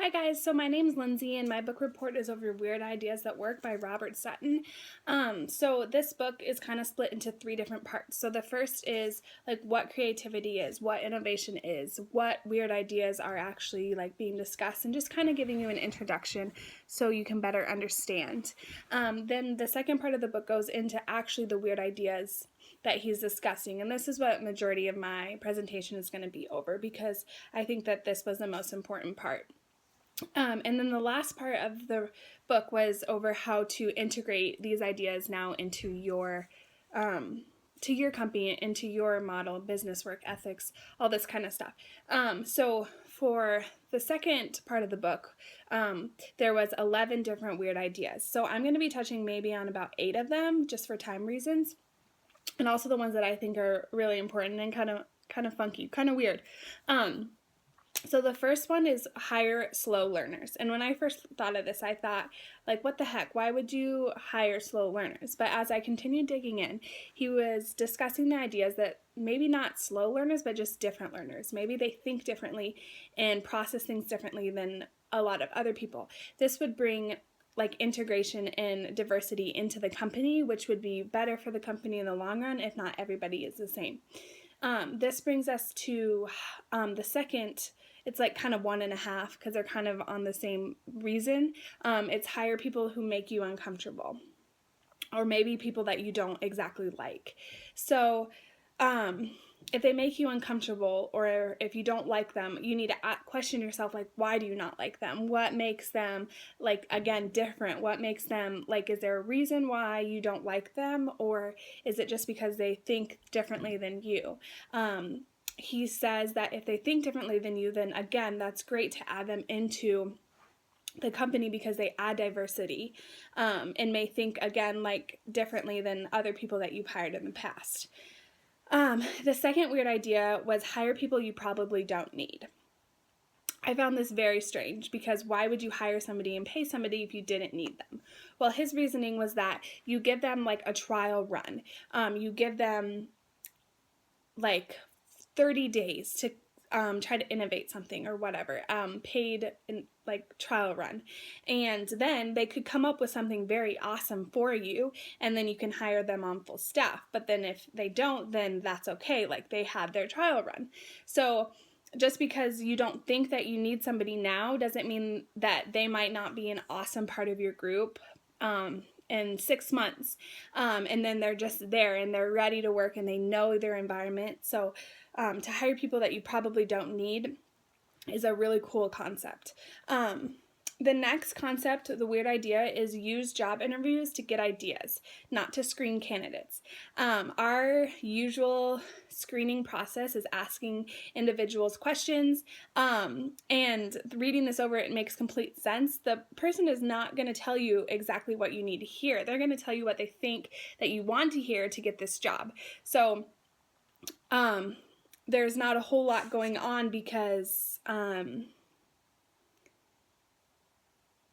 Hi guys, so my name's Lindsay and my book report is over Weird Ideas That Work by Robert Sutton. So this book is kind of split into three different parts. So the first is like what creativity is, what innovation is, what weird ideas are actually like being discussed, and just kind of giving you an introduction so you can better understand. Then the second part of the book goes into actually the weird ideas that he's discussing, and this is what majority of my presentation is going to be over because I think that this was the most important part. And then the last part of the book was over how to integrate these ideas now into your company, into your model, business work ethics, all this kind of stuff. So for the second part of the book, there was 11 different weird ideas. So I'm going to be touching maybe on about 8 of them just for time reasons, and also the ones that I think are really important and kind of funky, kind of weird. So the first one is hire slow learners. And when I first thought of this, I thought, like, what the heck? Why would you hire slow learners? But as I continued digging in, he was discussing the ideas that maybe not slow learners, but just different learners. Maybe they think differently and process things differently than a lot of other people. This would bring like integration and diversity into the company, which would be better for the company in the long run if not everybody is the same. This brings us to the second. It's like kind of 1.5 because they're kind of on the same reason. It's hire people who make you uncomfortable, or maybe people that you don't exactly like. So if they make you uncomfortable, or if you don't like them, you need to question yourself, like, why do you not like them? What makes them, like, again, different? What makes them, like, is there a reason why you don't like them, or is it just because they think differently than you? He says that if they think differently than you, then again, that's great to add them into the company because they add diversity, and may think again like differently than other people that you've hired in the past. The second weird idea was hire people you probably don't need. I found this very strange because why would you hire somebody and pay somebody if you didn't need them? Well, his reasoning was that you give them like a trial run. You give them like 30 days to try to innovate something or whatever, paid in, like trial run, and then they could come up with something very awesome for you, and then you can hire them on full staff. But then if they don't, then that's okay, like they had their trial run. So just because you don't think that you need somebody now doesn't mean that they might not be an awesome part of your group in 6 months, and then they're just there and they're ready to work and they know their environment. So to hire people that you probably don't need is a really cool concept. The next concept, the weird idea, is use job interviews to get ideas, not to screen candidates. Our usual screening process is asking individuals questions, and reading this over, it makes complete sense. The person is not going to tell you exactly what you need to hear. They're going to tell you what they think that you want to hear to get this job. So there's not a whole lot going on because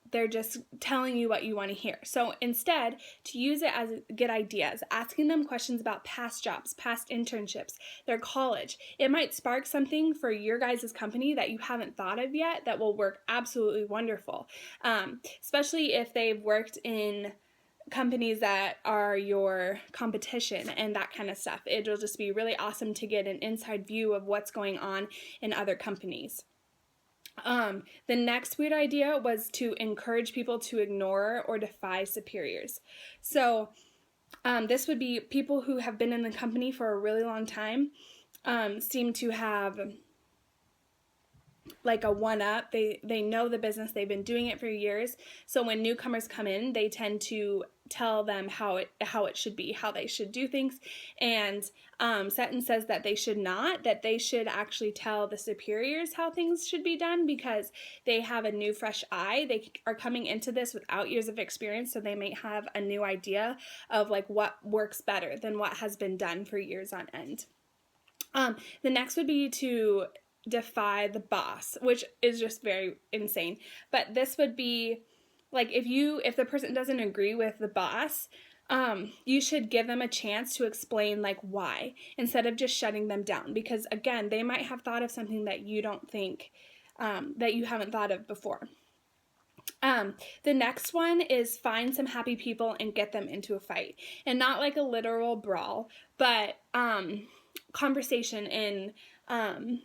they're just telling you what you want to hear. So instead, to use it as get ideas, asking them questions about past jobs, past internships, their college. It might spark something for your guys' company that you haven't thought of yet that will work absolutely wonderful, especially if they've worked in companies that are your competition and that kind of stuff. It'll just be really awesome to get an inside view of what's going on in other companies. The next weird idea was to encourage people to ignore or defy superiors. So this would be people who have been in the company for a really long time, seem to have like a one-up. They know the business, they've been doing it for years. So when newcomers come in, they tend to tell them how it should be, how they should do things. And Sutton says that they should not, that they should actually tell the superiors how things should be done because they have a new fresh eye. They are coming into this without years of experience, so they may have a new idea of like what works better than what has been done for years on end. The next would be to defy the boss, which is just very insane. But this would be like if the person doesn't agree with the boss, you should give them a chance to explain like why, instead of just shutting them down, because again, they might have thought of something that you don't think that you haven't thought of before. The next one is find some happy people and get them into a fight. And not like a literal brawl, but conversation and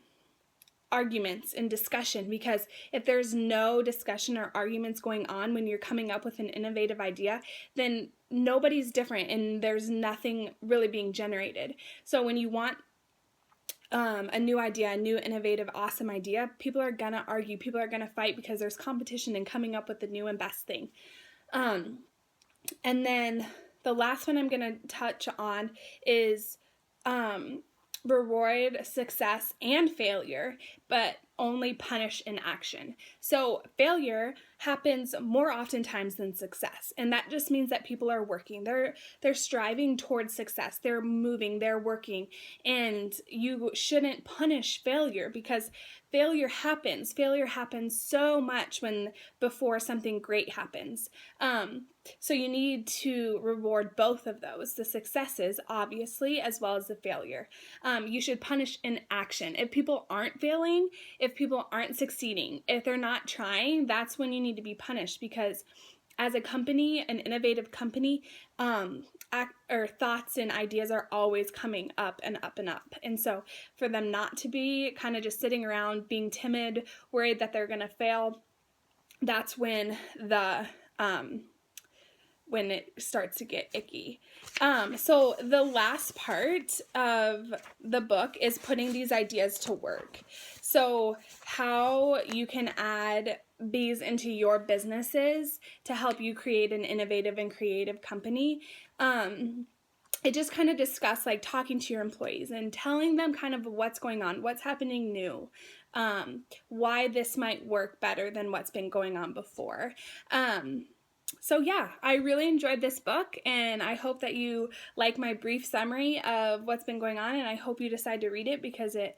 arguments and discussion, because if there's no discussion or arguments going on when you're coming up with an innovative idea, then nobody's different and there's nothing really being generated. So when you want a new idea, a new innovative, awesome idea, people are gonna argue, people are gonna fight because there's competition in coming up with the new and best thing. And then the last one I'm gonna touch on is reward success and failure, but only punish inaction. So failure happens more oftentimes than success, and that just means that people are working. They're striving towards success. They're moving, they're working, and you shouldn't punish failure, because failure happens. Failure happens so much before something great happens. So you need to reward both of those, the successes, obviously, as well as the failure. You should punish inaction. If people aren't failing, if people aren't succeeding, if they're not trying, that's when you need to be punished, because as a company, an innovative company, thoughts and ideas are always coming up and up and up. And so for them not to be kind of just sitting around being timid, worried that they're going to fail, that's when when it starts to get icky. So the last part of the book is putting these ideas to work. So how you can add these into your businesses to help you create an innovative and creative company. It just kind of discussed like talking to your employees and telling them kind of what's going on, what's happening new, why this might work better than what's been going on before. So yeah, I really enjoyed this book, and I hope that you like my brief summary of what's been going on, and I hope you decide to read it, because it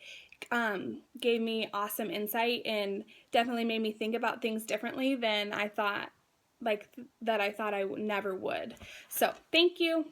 gave me awesome insight and definitely made me think about things differently than I thought, I never would. So thank you.